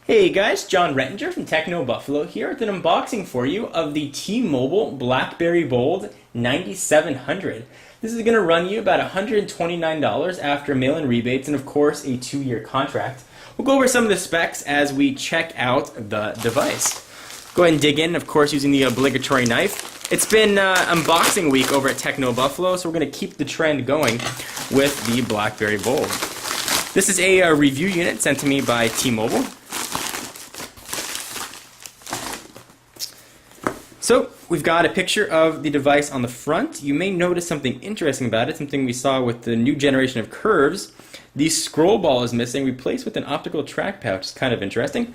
Hey guys, John Rettinger from Techno Buffalo here with an unboxing for you of the T-Mobile Blackberry Bold 9700. This is going to run you about $129 after mail-in rebates and of course a 2-year contract. We'll go over some of the specs as we check out the device. Go ahead and dig in, of course, using the obligatory knife. It's been unboxing week over at Techno Buffalo, so we're going to keep the trend going with the Blackberry Bold. This is a review unit sent to me by T-Mobile. So we've got a picture of the device on the front. You may notice something interesting about it, something we saw with the new generation of curves. The scroll ball is missing, replaced with an optical trackpad, which is kind of interesting.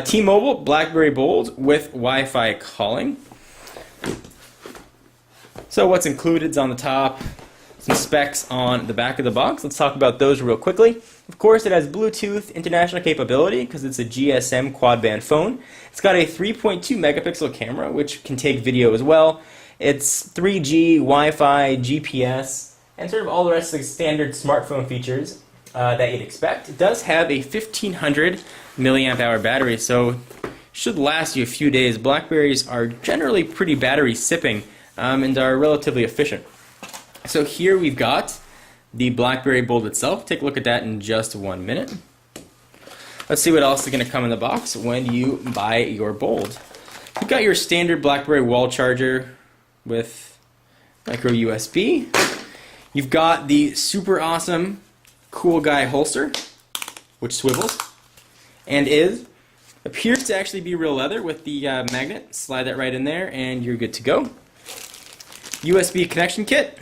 T-Mobile Blackberry Bold with Wi-Fi calling. So what's included is on the top, some specs on the back of the box. Let's talk about those real quickly. Of course, it has Bluetooth international capability because it's a GSM quad-band phone. It's got a 3.2 megapixel camera, which can take video as well. It's 3G, Wi-Fi, GPS, and sort of all the rest of the standard smartphone features that you'd expect. It does have a 1500 milliamp hour battery, so should last you a few days. Blackberries are generally pretty battery sipping and are relatively efficient. So here we've got the Blackberry Bold itself. Take a look at that in just 1 minute. Let's see what else is going to come in the box when you buy your Bold. You've got your standard Blackberry wall charger with micro USB. You've got the super awesome cool guy holster, which swivels and appears to actually be real leather with the magnet. Slide that right in there and you're good to go. USB connection kit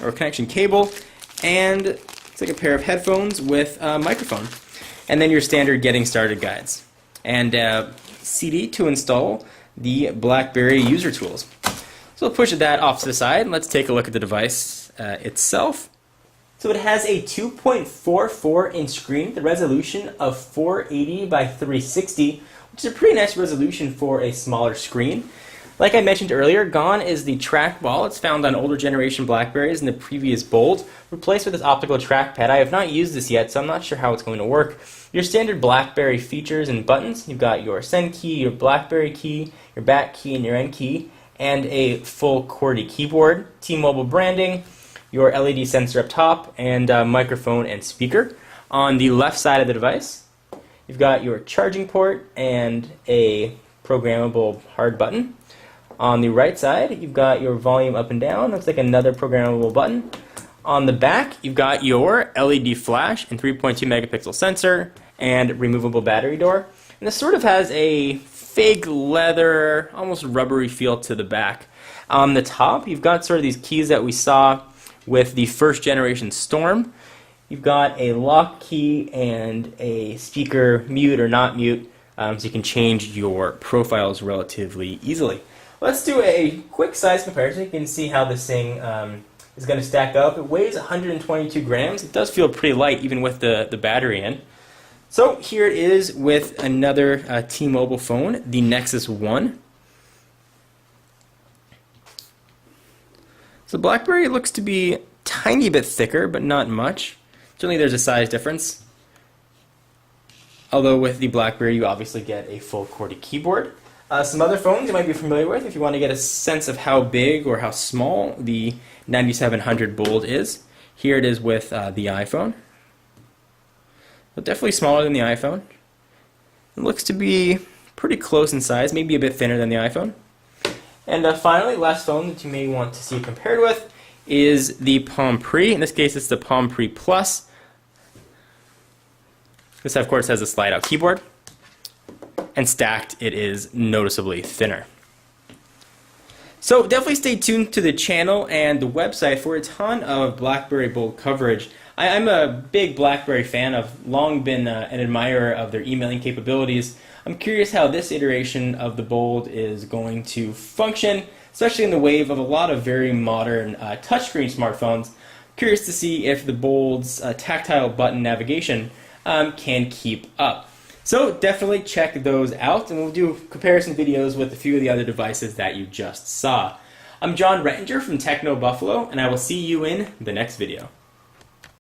or connection cable, and it's like a pair of headphones with a microphone, and then your standard getting started guides and CD to install the Blackberry user tools. So we'll push that off to the side and let's take a look at the device itself. So it has a 2.44 inch screen with a resolution of 480 by 360, which is a pretty nice resolution for a smaller screen. Like I mentioned earlier, gone is the trackball. It's found on older generation Blackberries and the previous Bold, replaced with this optical trackpad. I have not used this yet, so I'm not sure how it's going to work. Your standard Blackberry features and buttons, you've got your send key, your Blackberry key, your back key, and your end key, and a full QWERTY keyboard, T-Mobile branding, your LED sensor up top, and microphone and speaker. On the left side of the device, you've got your charging port and a programmable hard button. On the right side, you've got your volume up and down. Looks like another programmable button. On the back, you've got your LED flash and 3.2 megapixel sensor and removable battery door. And this sort of has a fake leather, almost rubbery feel to the back. On the top, you've got sort of these keys that we saw with the first generation Storm. You've got a lock key and a speaker mute or not mute, so you can change your profiles relatively easily. Let's do a quick size comparison. You can see how this thing is going to stack up. It weighs 122 grams. It does feel pretty light even with the battery in. So here it is with another T-Mobile phone, the Nexus 1. So Blackberry looks to be a tiny bit thicker, but not much. Certainly there's a size difference. Although with the Blackberry you obviously get a full QWERTY keyboard. Some other phones you might be familiar with if you want to get a sense of how big or how small the 9700 Bold is. Here it is with the iPhone. But definitely smaller than the iPhone. It looks to be pretty close in size, maybe a bit thinner than the iPhone. And finally, last phone that you may want to see compared with is the Palm Pre. In this case, it's the Palm Pre Plus. This, of course, has a slide-out keyboard. And stacked, it is noticeably thinner. So definitely stay tuned to the channel and the website for a ton of Blackberry Bold coverage. I'm a big Blackberry fan. I've long been an admirer of their emailing capabilities. I'm curious how this iteration of the Bold is going to function, especially in the wave of a lot of very modern touchscreen smartphones. Curious to see if the Bold's tactile button navigation can keep up. So definitely check those out, and we'll do comparison videos with a few of the other devices that you just saw. I'm John Rettinger from Techno Buffalo, and I will see you in the next video.